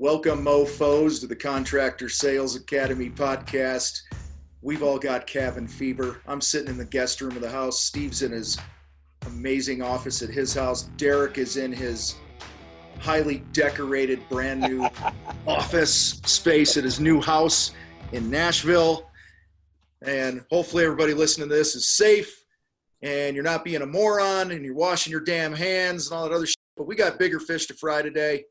Welcome, mofos, to the Contractor Sales Academy podcast. We've all got cabin fever. I'm sitting in the guest room of the house. Steve's in his amazing office at his house. Derek is in his highly decorated, brand new office space at his new house in Nashville. And hopefully everybody listening to this is safe and you're not being a moron and you're washing your damn hands and all that other shit. But we got bigger fish to fry today.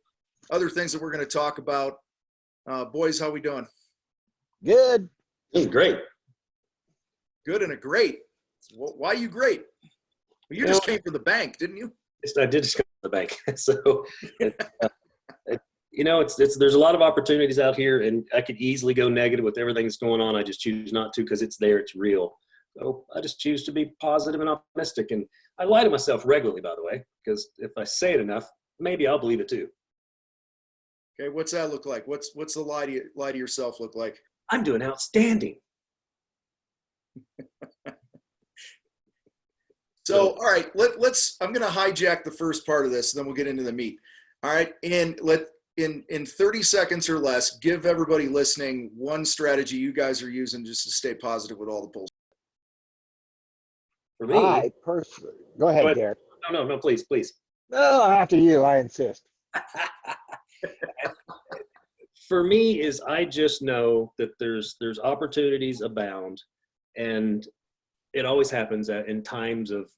Other things that we're going to talk about. Boys, how we doing? Good. Great. Good and a great. Why you great? Well, you just came from the bank, didn't you? I did just come to the bank. So, there's a lot of opportunities out here, and I could easily go negative with everything that's going on. I just choose not to because it's there, it's real. So I just choose to be positive and optimistic. And I lie to myself regularly, by the way, because if I say it enough, maybe I'll believe it too. Okay, what's that look like? What's the lie to yourself look like? I'm doing outstanding. So, all right, I'm going to hijack the first part of this, and then we'll get into the meat. All right, and in 30 seconds or less, give everybody listening one strategy you guys are using just to stay positive with all the bullshit. For me, I personally, go ahead, Derek. No, please. No, after you, I insist. For me is I just know that there's opportunities abound, and it always happens in times of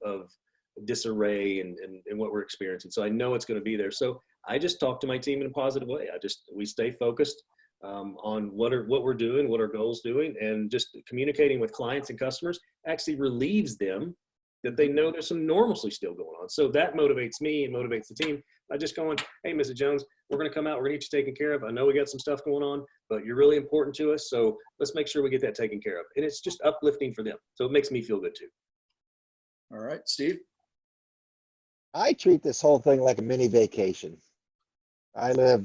disarray and what we're experiencing. So I know it's going to be there. So I just talk to my team in a positive way. We stay focused on what we're doing, what our goals doing, and just communicating with clients and customers actually relieves them that they know there's some normalcy still going on. So that motivates me and motivates the team. I just going, hey, Mrs. Jones, we're going to come out. We're going to get you taken care of. I know we got some stuff going on, but you're really important to us. So let's make sure we get that taken care of. And it's just uplifting for them. So it makes me feel good too. All right, Steve? I treat this whole thing like a mini vacation. I live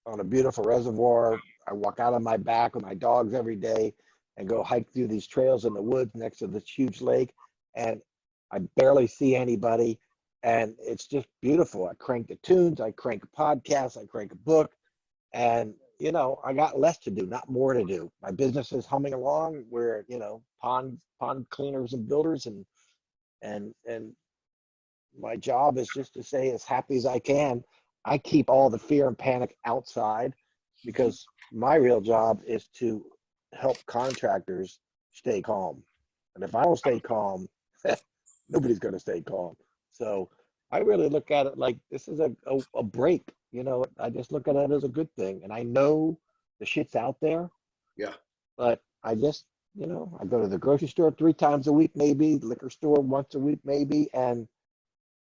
on a beautiful reservoir. I walk out on my back with my dogs every day and go hike through these trails in the woods next to this huge lake. And I barely see anybody. And it's just beautiful. I crank the tunes, I crank a podcast, I crank a book. And, I got less to do, not more to do. My business is humming along. We're, pond cleaners and builders. And my job is just to stay as happy as I can. I keep all the fear and panic outside because my real job is to help contractors stay calm. And if I don't stay calm, nobody's going to stay calm. So I really look at it like this is a break. I just look at it as a good thing. And I know the shit's out there. Yeah. But I just, I go to the grocery store 3 times a week, maybe, liquor store once a week, maybe, and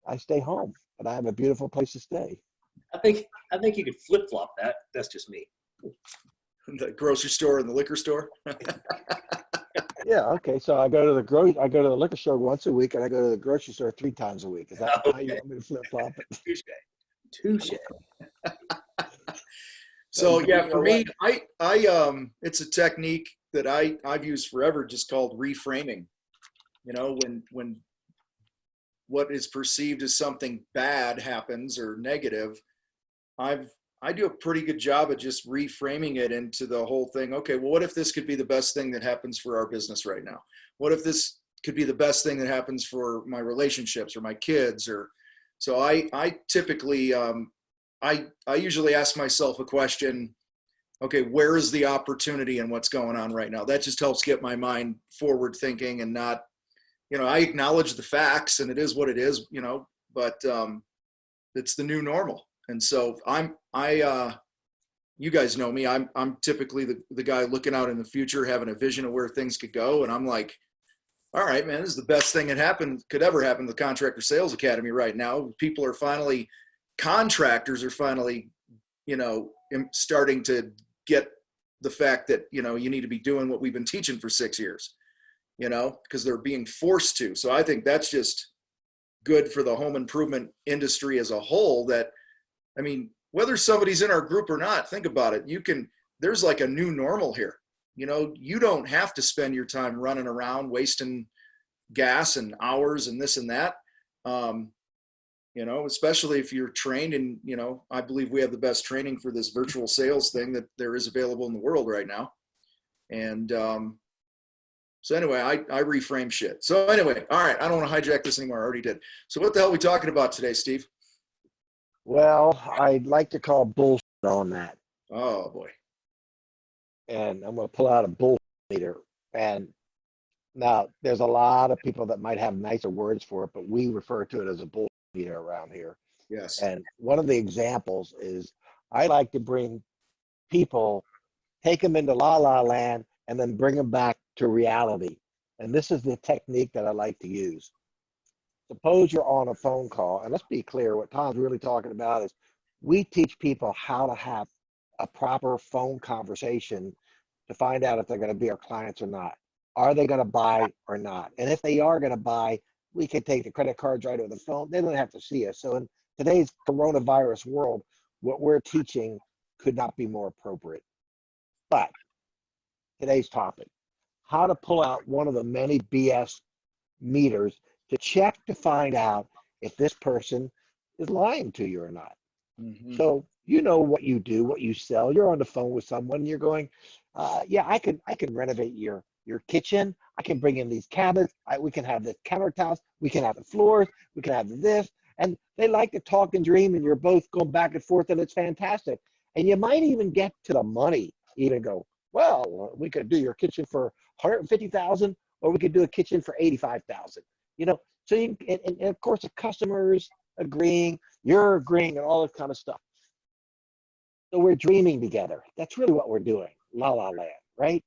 I stay home. But I have a beautiful place to stay. I think you could flip-flop that. That's just me. The grocery store and the liquor store? Yeah, okay. So I go to the liquor store once a week, and I go to the grocery store 3 times a week. Is that how you want me to flip flop it? Touche. So yeah, for me, I it's a technique that I've used forever, just called reframing. When what is perceived as something bad happens or negative, I do a pretty good job at just reframing it into the whole thing. Okay, well, what if this could be the best thing that happens for our business right now? What if this could be the best thing that happens for my relationships or my kids? So I typically, I usually ask myself a question, okay, where is the opportunity in what's going on right now? That just helps get my mind forward thinking and not, I acknowledge the facts and it is what it is, but it's the new normal. And so you guys know me, I'm typically the guy looking out in the future, having a vision of where things could go. And I'm like, all right, man, this is the best thing that could ever happen to the Contractor Sales Academy right now. Contractors are finally, starting to get the fact that, you need to be doing what we've been teaching for 6 years, because they're being forced to. So I think that's just good for the home improvement industry as a whole. Whether somebody's in our group or not, think about it. There's like a new normal here. You don't have to spend your time running around wasting gas and hours and this and that. you know, especially if you're trained in, you know, I believe we have the best training for this virtual sales thing that there is available in the world right now. And so anyway, I reframe shit. So anyway, all right, I don't want to hijack this anymore. I already did. So what the hell are we talking about today, Steve? Well, I'd like to call bullshit on that. Oh boy. And I'm going to pull out a bullshit meter. And now there's a lot of people that might have nicer words for it, but we refer to it as a bullshit meter around here. Yes. And one of the examples is I like to bring people, take them into la la land, and then bring them back to reality. And this is the technique that I like to use. Suppose you're on a phone call, and let's be clear, what Tom's really talking about is we teach people how to have a proper phone conversation to find out if they're going to be our clients or not. Are they going to buy or not? And if they are going to buy, we can take the credit cards right over the phone. They don't have to see us. So in today's coronavirus world, what we're teaching could not be more appropriate. But today's topic, how to pull out one of the many BS meters to check to find out if this person is lying to you or not. Mm-hmm. So you know what you do, what you sell. You're on the phone with someone. You're going, yeah, I can renovate your kitchen. I can bring in these cabinets. We can have the countertops. We can have the floors. We can have this. And they like to talk and dream, and you're both going back and forth, and it's fantastic. And you might even get to the money. Even go, well, we could do your kitchen for $150,000, or we could do a kitchen for $85,000. You know, so you and of course the customers agreeing, you're agreeing, and all this kind of stuff. So we're dreaming together. That's really what we're doing, la la land, right?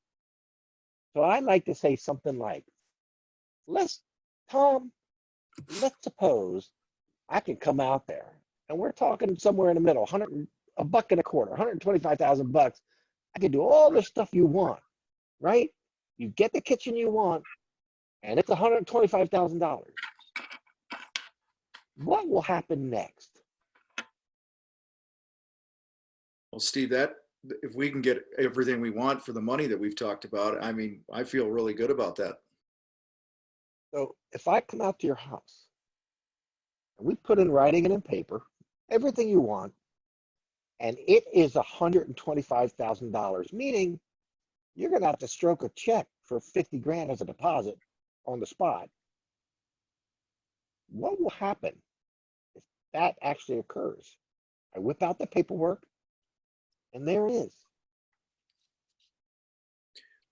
So I like to say something like, Tom, let's suppose I can come out there, and we're talking somewhere in the middle, a buck and a quarter, $125,000. I can do all the stuff you want, right? You get the kitchen you want, and it's $125,000. What will happen next? Well, Steve, that if we can get everything we want for the money that we've talked about, I mean, I feel really good about that. So if I come out to your house and we put in writing and in paper everything you want, and it is $125,000, meaning you're going to have to stroke a check for 50 grand as a deposit on the spot. What will happen if that actually occurs? I whip out the paperwork, and there it is.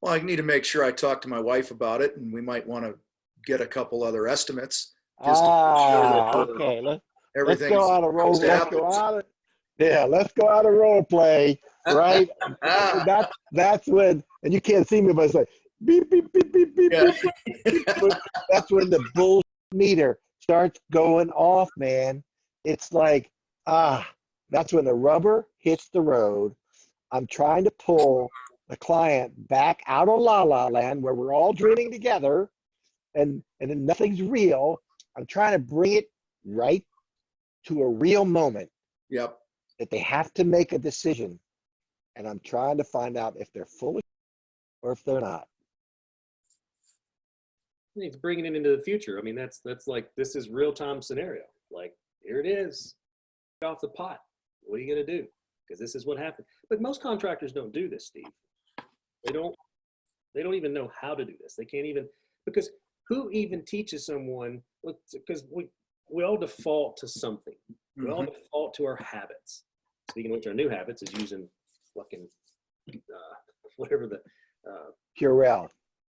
Well, I need to make sure I talk to my wife about it, and we might want to get a couple other estimates. Just to make sure that Okay. Let's everything's go out of role. goes to Let's go apples. out of let's go out of role play, right? That's when, and you can't see me, but it's like beep beep beep beep beep. Yeah. beep, beep. That's when the bull meter starts going off, man. It's like that's when the rubber hits the road. I'm trying to pull the client back out of la la land where we're all dreaming together, and then nothing's real. I'm trying to bring it right to a real moment. Yep. That they have to make a decision, and I'm trying to find out if they're fully or if they're not. It's bringing it into the future. I mean, that's like, this is real-time scenario. Like, here it is, off the pot. What are you going to do? Because this is what happened. But most contractors don't do this, Steve. They don't even know how to do this. They can't even, because who even teaches someone? Because we all default to something. We all default to our habits. Speaking of which, our new habits is using fucking whatever the Purell.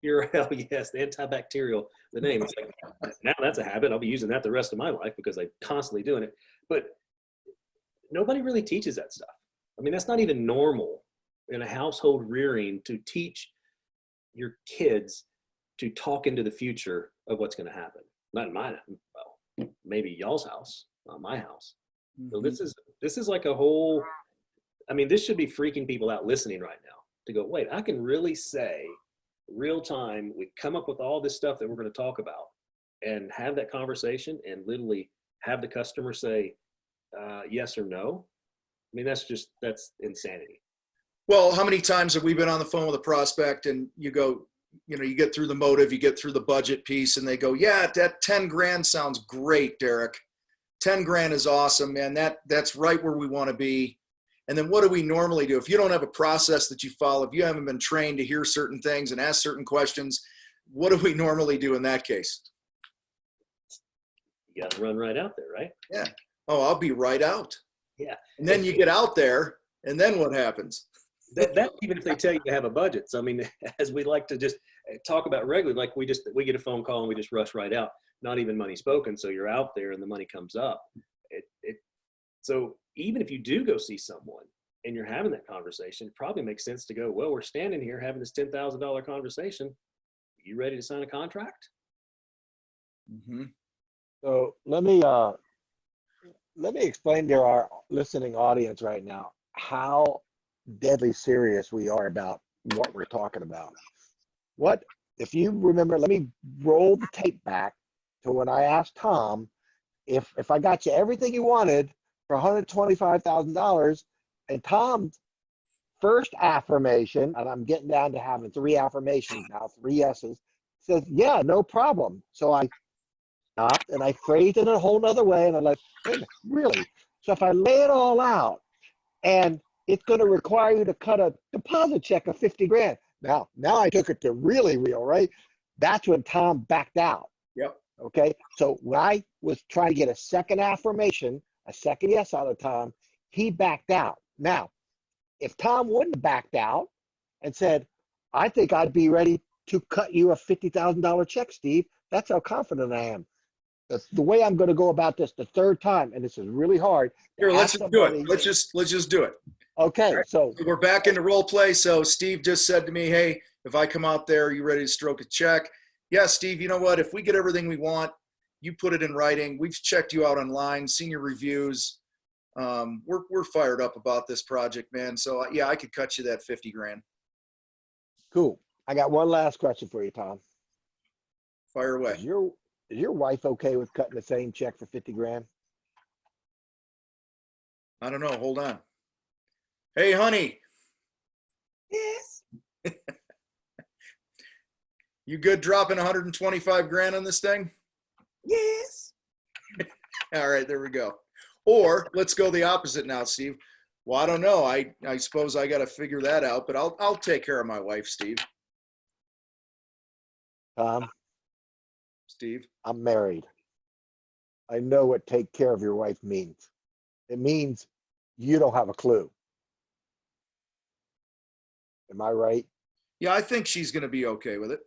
Purell, yes, the antibacterial, the name. It's like, now that's a habit. I'll be using that the rest of my life because I'm constantly doing it. But nobody really teaches that stuff. I mean, that's not even normal in a household rearing to teach your kids to talk into the future of what's going to happen. Not in mine. Well, maybe y'all's house, not my house. So this is like a whole, I mean, this should be freaking people out listening right now to go, wait, I can really say real time, we come up with all this stuff that we're going to talk about and have that conversation and literally have the customer say yes or no. I mean, that's insanity. Well, how many times have we been on the phone with a prospect and you go, you know, you get through the motive, you get through the budget piece, and they go, yeah, that 10 grand sounds great, Derek. 10 grand is awesome, man. That's right where we want to be. And then what do we normally do? If you don't have a process that you follow, if you haven't been trained to hear certain things and ask certain questions, what do we normally do in that case? You got to run right out there, right? Yeah. Oh, I'll be right out. Yeah. And then you get out there, and then what happens? That even if they tell you to have a budget. So I mean, as we like to just talk about regularly, like we get a phone call and we just rush right out, not even money spoken. So you're out there and the money comes up. So even if you do go see someone and you're having that conversation, it probably makes sense to go, well, we're standing here having this $10,000 conversation. You ready to sign a contract? Mm-hmm. So let me explain to our listening audience right now how deadly serious we are about what we're talking about. What, if you remember, let me roll the tape back to when I asked Tom if I got you everything you wanted for $125,000, and Tom's first affirmation, and I'm getting down to having 3 affirmations now, 3 yeses, says, yeah, no problem. So I stopped and I phrased it in a whole nother way, and I'm like, wait a minute, really? So if I lay it all out, and it's going to require you to cut a deposit check of 50 grand. Now I took it to really real, right? That's when Tom backed out. Yep. Okay. So when I was trying to get a second affirmation, a second yes out of Tom, he backed out. Now, if Tom wouldn't have backed out and said, I think I'd be ready to cut you a $50,000 check, Steve, that's how confident I am. That's the way I'm going to go about this the third time, and this is really hard. Here, let's just do it. Let's just do it. Okay, right. So we're back into role play. So Steve just said to me, hey, if I come out there, are you ready to stroke a check? Yeah, Steve, you know what? If we get everything we want, you put it in writing. We've checked you out online, seen your reviews. We're fired up about this project, man. So yeah, I could cut you that 50 grand. Cool. I got one last question for you, Tom. Fire away. Is your wife okay with cutting the same check for 50 grand? I don't know. Hold on. Hey, honey. Yes. You good dropping 125 grand on this thing? Yes. All right, there we go. Or let's go the opposite now, Steve. Well, I don't know. I suppose I got to figure that out, but I'll take care of my wife, Steve. Tom, Steve. I'm married. I know what take care of your wife means. It means you don't have a clue. Am I right? Yeah, I think she's going to be okay with it.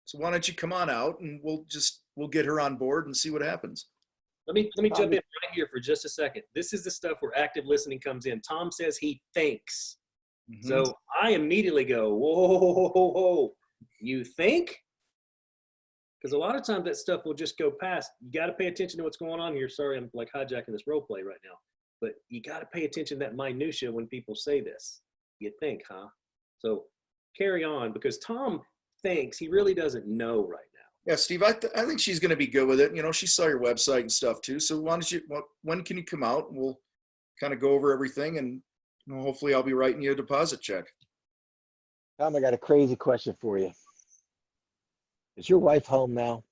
So why don't you come on out and we'll get her on board and see what happens. Let me jump in right here for just a second. This is the stuff where active listening comes in. Tom says he thinks. Mm-hmm. So I immediately go, whoa, you think? Because a lot of times that stuff will just go past. You got to pay attention to what's going on here. Sorry, I'm like hijacking this role play right now. But you got to pay attention to that minutia when people say this. You think, huh? So carry on, because Tom thinks he really doesn't know right now. Yeah, Steve, I think she's going to be good with it. You know, she saw your website and stuff too. So when can you come out and we'll kind of go over everything, and hopefully I'll be writing you a deposit check. Tom, I got a crazy question for you. Is your wife home now?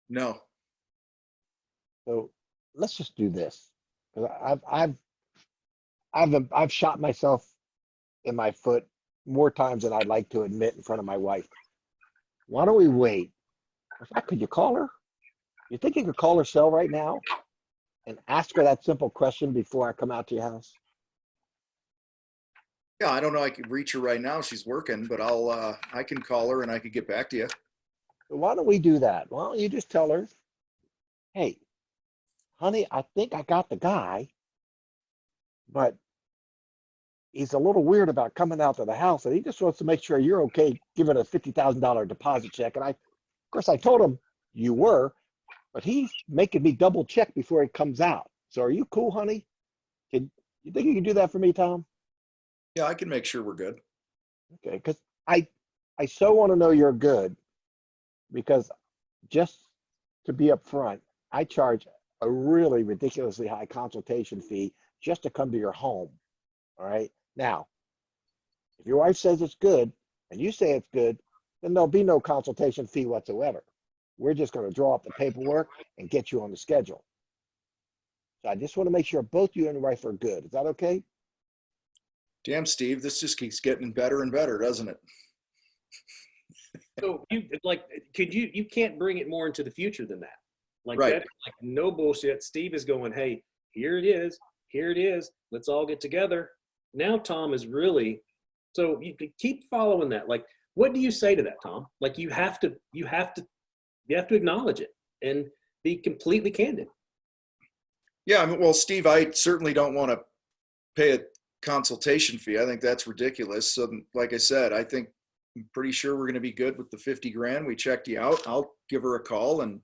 No. So let's just do this. 'Cause I've shot myself in my foot more times than I'd like to admit in front of my wife. Why don't we wait? In fact, could you call her? You think you could call her cell right now and ask her that simple question before I come out to your house? Yeah, I don't know. I could reach her right now. She's working, but I can call her and I could get back to you. So why don't we do that? Why don't you just tell her, hey, honey, I think I got the guy, but he's a little weird about coming out to the house, and he just wants to make sure you're okay giving a $50,000 deposit check. And of course, I told him you were, but he's making me double check before he comes out. So are you cool, honey? You think you can do that for me, Tom? Yeah, I can make sure we're good. Okay, because I so want to know you're good, because just to be upfront, I charge a really ridiculously high consultation fee just to come to your home. All right. Now, if your wife says it's good and you say it's good, then there'll be no consultation fee whatsoever. We're just going to draw up the paperwork and get you on the schedule. So I just want to make sure both you and your wife are good. Is that okay? Damn, Steve, this just keeps getting better and better, doesn't it? So you can't bring it more into the future than that. Like Right. that, like no bullshit. Steve is going, hey, here it is. Here it is. Let's all get together. Now Tom is really, so you could keep following that. Like, what do you say to that, Tom? Like you have to acknowledge it and be completely candid. Yeah, I mean, well, Steve, I certainly don't want to pay a consultation fee. I think that's ridiculous. So, like I said, I'm pretty sure we're going to be good with the 50 grand. We checked you out. I'll give her a call and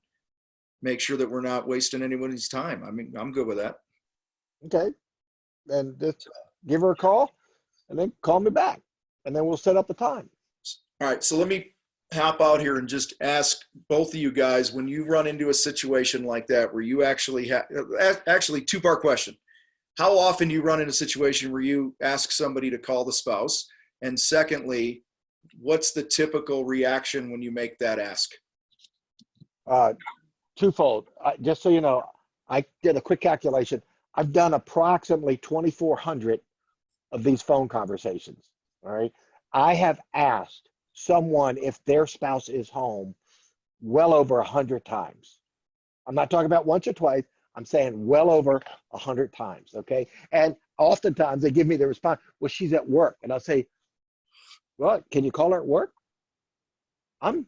make sure that we're not wasting anybody's time. I mean, I'm good with that. Okay. And just give her a call and then call me back. And then we'll set up the time. All right. So let me hop out here and just ask both of you guys, when you run into a situation like that, where you actually two-part question. How often do you run into a situation where you ask somebody to call the spouse? And secondly, what's the typical reaction when you make that ask? Twofold. Just so you know, I did a quick calculation. I've done approximately 2,400 of these phone conversations. All right. I have asked someone if their spouse is home well over 100 times. I'm not talking about once or twice. I'm saying well over 100 times. Okay. And oftentimes they give me the response, well, she's at work. And I'll say, well, can you call her at work? And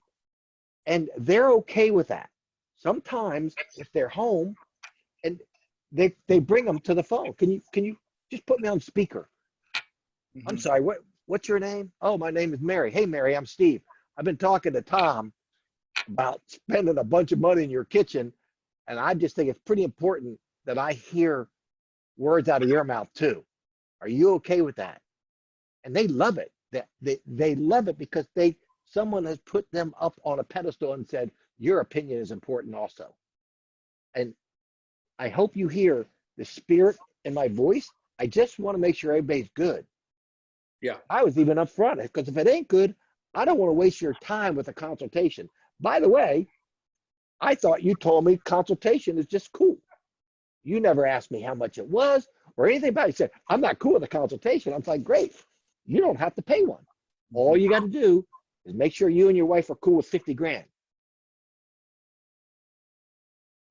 they're okay with that. Sometimes if they're home and they bring them to the phone, can you just put me on speaker? Mm-hmm. I'm sorry, what's your name? Oh, my name is Mary. Hey, Mary, I'm Steve. I've been talking to Tom about spending a bunch of money in your kitchen, and I just think it's pretty important that I hear words out of your mouth too. Are you okay with that? And they love it. They love it because someone has put them up on a pedestal and said, your opinion is important also. And I hope you hear the spirit in my voice. I just want to make sure everybody's good. Yeah. I was even upfront because if it ain't good, I don't want to waste your time with a consultation. By the way, I thought you told me consultation is just cool. You never asked me how much it was or anything about it. You said, I'm not cool with a consultation. I'm like, great. You don't have to pay one. All you got to do is make sure you and your wife are cool with 50 grand.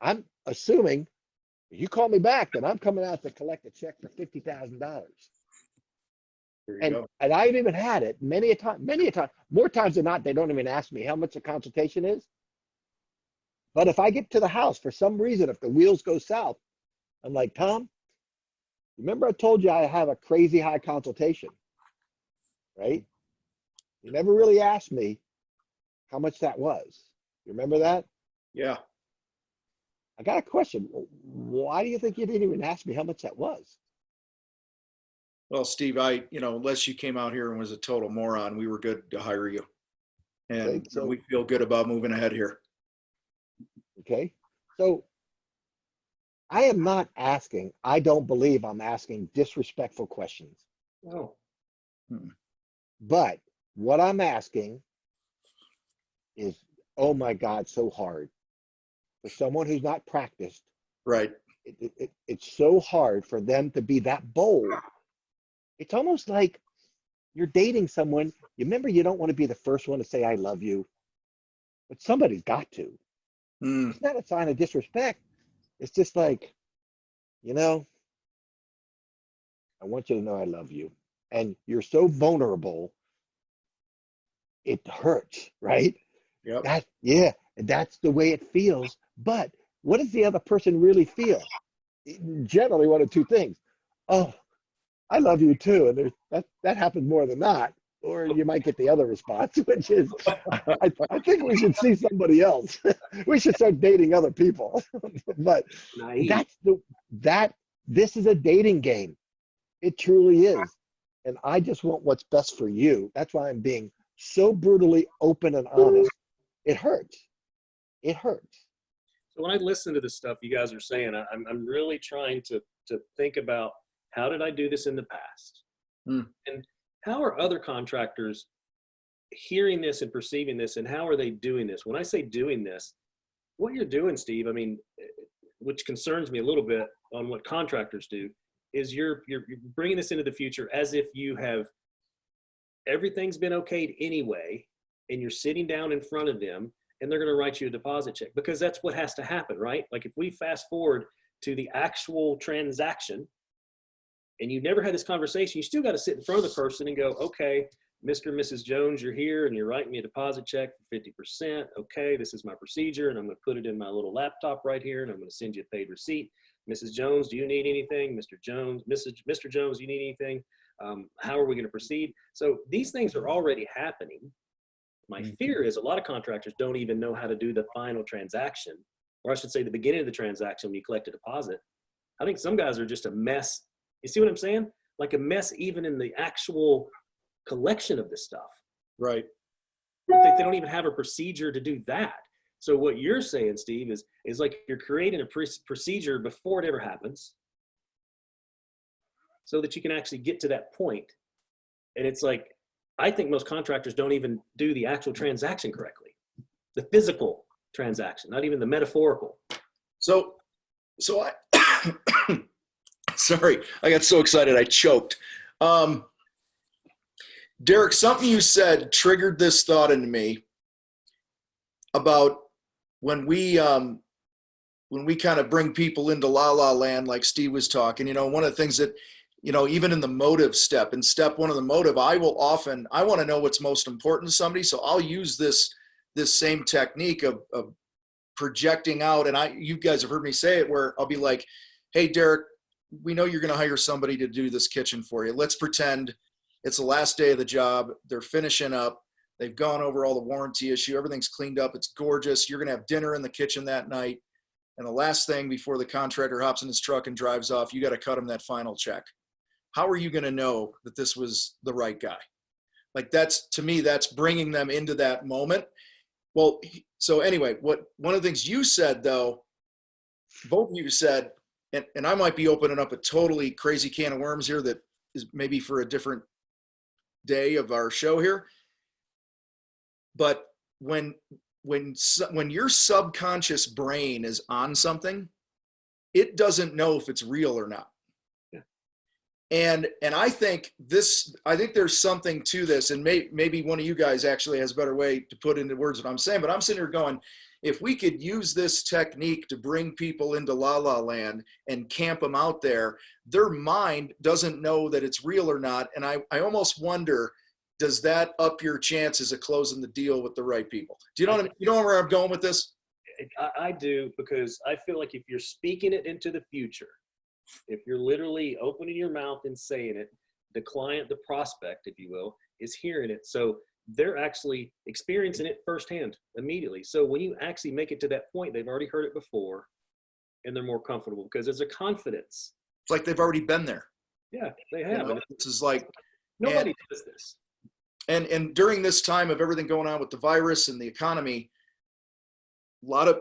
I'm assuming if you call me back, then I'm coming out to collect a check for $50,000. There you And go. I've even had it many a time, more times than not, they don't even ask me how much a consultation is. But if I get to the house for some reason, if the wheels go south, I'm like, Tom, remember I told you I have a crazy high consultation, right? You never really asked me how much that was. You remember that? Yeah. I got a question. Why do you think you didn't even ask me how much that was? Well, Steve, unless you came out here and was a total moron, we were good to hire you. And Okay, so- we feel good about moving ahead here. Okay. So I am not asking, I don't believe I'm asking disrespectful questions. Oh, But what I'm asking is, oh my God, so hard. For someone who's not practiced, Right. it's so hard for them to be that bold. It's almost like you're dating someone. You remember you don't want to be the first one to say, I love you, but somebody's got to. Mm. It's not a sign of disrespect. It's just like, I want you to know I love you. And you're so vulnerable, it hurts, right? Yep. That's the way it feels. But what does the other person really feel? Generally, one of two things. Oh, I love you too. And that happens more than not. Or you might get the other response, which is, I think we should see somebody else. We should start dating other people. But naive. this is a dating game. It truly is. And I just want what's best for you. That's why I'm being so brutally open and honest. It hurts. It hurts. So when I listen to the stuff you guys are saying, I'm really trying to think about how did I do this in the past? Mm. And how are other contractors hearing this and perceiving this, and how are they doing this? When I say doing this, what you're doing, Steve, I mean, which concerns me a little bit on what contractors do, is you're bringing this into the future as if you have everything's been okayed anyway, and you're sitting down in front of them and they're going to write you a deposit check, because that's what has to happen, right? Like if we fast forward to the actual transaction and you've never had this conversation, you still got to sit in front of the person and go, okay, Mr. and Mrs. Jones, you're here and you're writing me a deposit check for 50%. Okay, this is my procedure, and I'm going to put it in my little laptop right here, and I'm going to send you a paid receipt. Mrs. Jones, do you need anything? Mr. Jones, Mr. Jones, do you need anything? How are we going to proceed? So these things are already happening. My fear is a lot of contractors don't even know how to do the final transaction, or I should say the beginning of the transaction when you collect a deposit. I think some guys are just a mess. You see what I'm saying? Like a mess even in the actual collection of this stuff. Right. They don't even have a procedure to do that. So what you're saying, Steve, is like you're creating a procedure before it ever happens so that you can actually get to that point. And it's like, I think most contractors don't even do the actual transaction correctly. The physical transaction, not even the metaphorical. So I, sorry, I got so excited I choked. Derek, something you said triggered this thought into me about when we kind of bring people into la la land, like Steve was talking. You know, one of the things that, you know, even in the motive step, in step one of the motive, I want to know what's most important to somebody. So I'll use this same technique of projecting out. And you guys have heard me say it, where I'll be like, hey, Derek, we know you're going to hire somebody to do this kitchen for you. Let's pretend it's the last day of the job. They're finishing up. They've gone over all the warranty issue. Everything's cleaned up. It's gorgeous. You're going to have dinner in the kitchen that night. And the last thing before the contractor hops in his truck and drives off, you got to cut him that final check. How are you going to know that this was the right guy? Like to me, that's bringing them into that moment. Well, so anyway, one of the things you said though, both of you said, and I might be opening up a totally crazy can of worms here that is maybe for a different day of our show here. But when your subconscious brain is on something, it doesn't know if it's real or not. Yeah. And I think there's something to this, and maybe one of you guys actually has a better way to put into words what I'm saying, but I'm sitting here going, if we could use this technique to bring people into la la land and camp them out there, their mind doesn't know that it's real or not. And I almost wonder, does that up your chances of closing the deal with the right people? Do you know what I mean? You know where I'm going with this? I do, because I feel like if you're speaking it into the future, if you're literally opening your mouth and saying it, the client, the prospect, if you will, is hearing it. So they're actually experiencing it firsthand immediately. So when you actually make it to that point, they've already heard it before and they're more comfortable because there's a confidence. It's like they've already been there. Yeah, they have. You know, this is like, nobody does this. And during this time of everything going on with the virus and the economy, a lot of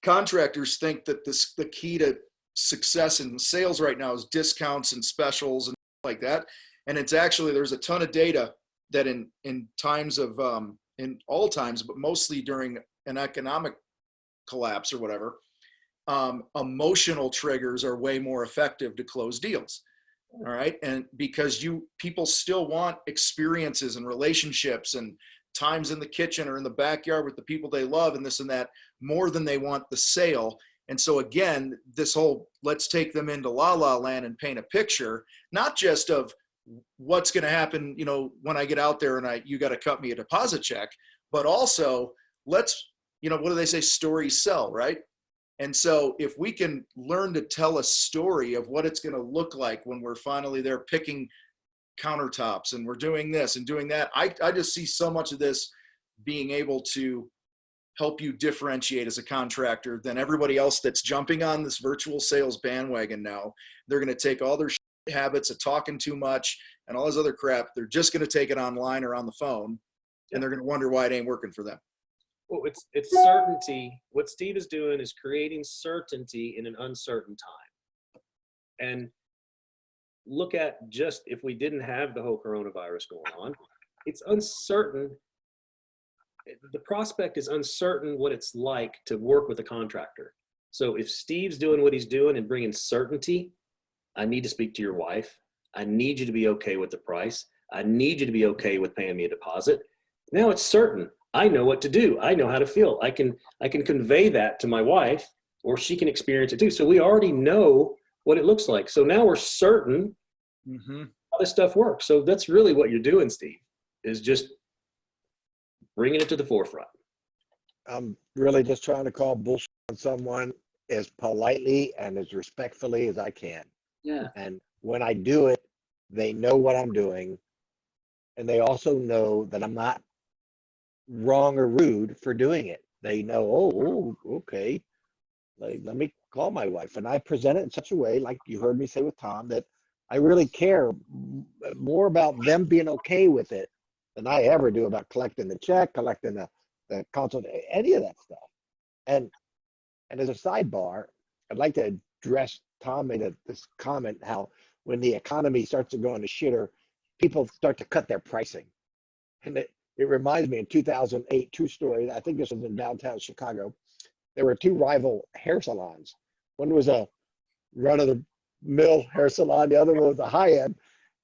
contractors think that the key to success in sales right now is discounts and specials and like that. And it's actually, there's a ton of data that in times of, in all times, but mostly during an economic collapse or whatever, emotional triggers are way more effective to close deals. All right. And because people still want experiences and relationships and times in the kitchen or in the backyard with the people they love and this and that more than they want the sale. And so again, this whole, let's take them into la la land and paint a picture, not just of what's going to happen, you know, when I get out there and you got to cut me a deposit check, but also let's, you know, what do they say? Stories sell, right? And so if we can learn to tell a story of what it's going to look like when we're finally there picking countertops and we're doing this and doing that, I just see so much of this being able to help you differentiate as a contractor than everybody else that's jumping on this virtual sales bandwagon now. They're going to take all their habits of talking too much and all this other crap. They're just going to take it online or on the phone, and they're going to wonder why it ain't working for them. Well, it's certainty. What Steve is doing is creating certainty in an uncertain time. And look at just if we didn't have the whole coronavirus going on, it's uncertain. The prospect is uncertain what it's like to work with a contractor. So if Steve's doing what he's doing and bringing certainty, I need to speak to your wife. I need you to be okay with the price. I need you to be okay with paying me a deposit. Now it's certain. I know what to do. I know how to feel. I can convey that to my wife, or she can experience it too. So we already know what it looks like. So now we're certain how this stuff works. So that's really what you're doing, Steve, is just bringing it to the forefront. I'm really just trying to call bullshit on someone as politely and as respectfully as I can. Yeah. And when I do it, they know what I'm doing. And they also know that I'm not wrong or rude for doing it. They know, oh, okay. Like, let me call my wife. And I present it in such a way, like you heard me say with Tom, that I really care more about them being okay with it than I ever do about collecting the check, collecting the consult, any of that stuff. And as a sidebar, I'd like to address, Tom made this comment, how when the economy starts to go into shitter, people start to cut their pricing. And it reminds me, in 2008, true story, I think this was in downtown Chicago, there were two rival hair salons. One was a run-of-the-mill hair salon, the other one was a high-end.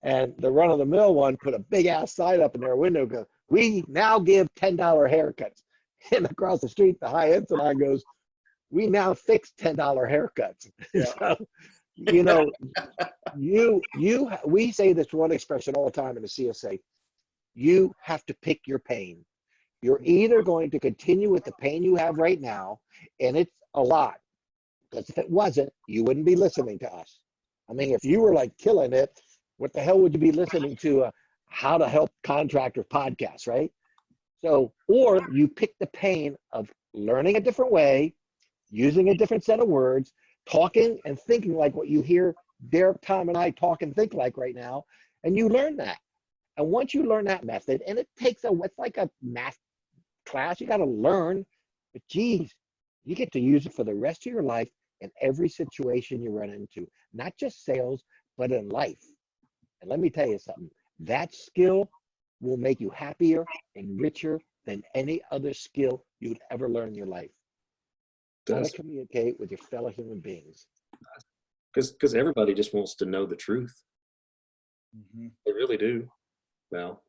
And the run-of-the-mill one put a big-ass sign up in their window, goes, "We now give $10 haircuts." And across the street, the high-end salon goes, "We now fix $10 haircuts." Yeah. So, we say this one expression all the time in the CSA. You have to pick your pain. You're either going to continue with the pain you have right now, and it's a lot, because if it wasn't, you wouldn't be listening to us. I mean, if you were like killing it, what the hell would you be listening to How to Help Contractors podcast, right? So, or you pick the pain of learning a different way, using a different set of words, talking and thinking like what you hear Derek, Tom, and I talk and think like right now, and you learn that. And once you learn that method, and it takes it's like a math class, you got to learn, but geez, you get to use it for the rest of your life in every situation you run into, not just sales, but in life. And let me tell you something, that skill will make you happier and richer than any other skill you'd ever learn in your life. How to communicate with your fellow human beings. Because everybody just wants to know the truth. They really do. Well,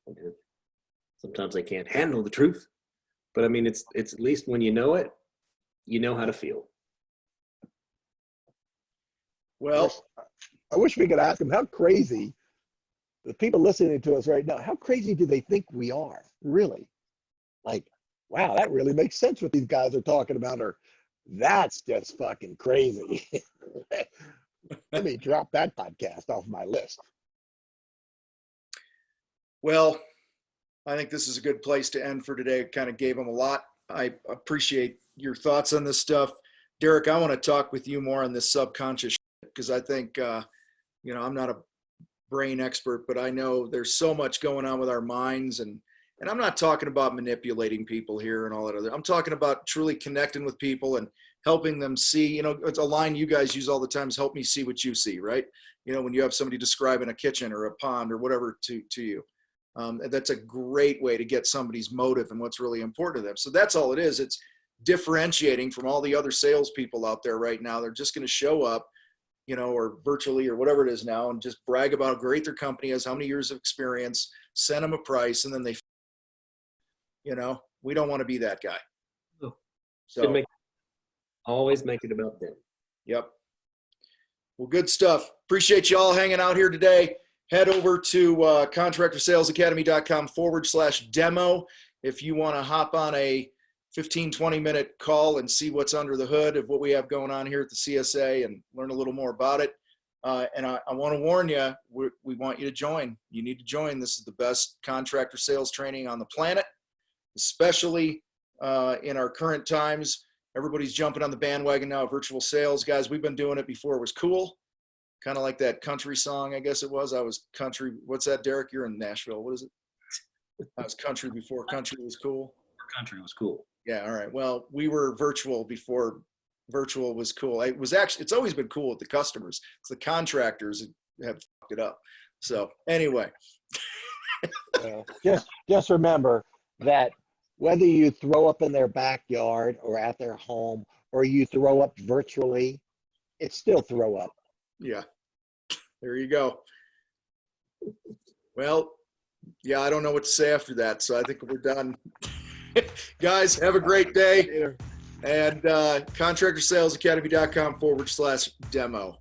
sometimes they can't handle the truth, but I mean, it's at least when you know it, you know how to feel. Well, I wish we could ask them, how crazy, the people listening to us right now, how crazy do they think we are? Really? Like, wow, that really makes sense what these guys are talking about, or that's just fucking crazy. Let me drop that podcast off my list. well, I think this is a good place to end for today. It kind of gave them a lot. I appreciate your thoughts on this stuff. Derek, I want to talk with you more on this subconscious because I think, I'm not a brain expert, but I know there's so much going on with our minds, and I'm not talking about manipulating people here and all that other. I'm talking about truly connecting with people and helping them see. It's a line you guys use all the time, is help me see what you see, right? When you have somebody describing a kitchen or a pond or whatever to you. That's a great way to get somebody's motive and what's really important to them. So that's all it is. It's differentiating from all the other salespeople out there right now. They're just going to show up, or virtually or whatever it is now, and just brag about how great their company is, how many years of experience, send them a price, and then they, we don't want to be that guy. No. So Always make it about them. Yep. Well, good stuff. Appreciate you all hanging out here today. Head over to contractorsalesacademy.com/demo if you want to hop on a 15-20 minute call and see what's under the hood of what we have going on here at the CSA and learn a little more about it. And I want to warn you, we want you to join. You need to join. This is the best contractor sales training on the planet, especially in our current times. Everybody's jumping on the bandwagon now of virtual sales. Guys, we've been doing it before it was cool. Kind of like that country song, I guess it was. I was country. What's that, Derek? You're in Nashville. What is it? I was country before country was cool. Country was cool. Yeah, all right. Well, we were virtual before virtual was cool. It's always been cool with the customers. It's the contractors that have fucked it up. So anyway. Just remember that whether you throw up in their backyard or at their home or you throw up virtually, it's still throw up. Yeah. There you go. Well, yeah, I don't know what to say after that, so I think we're done. Guys, have a great day. And contractorsalesacademy.com/demo.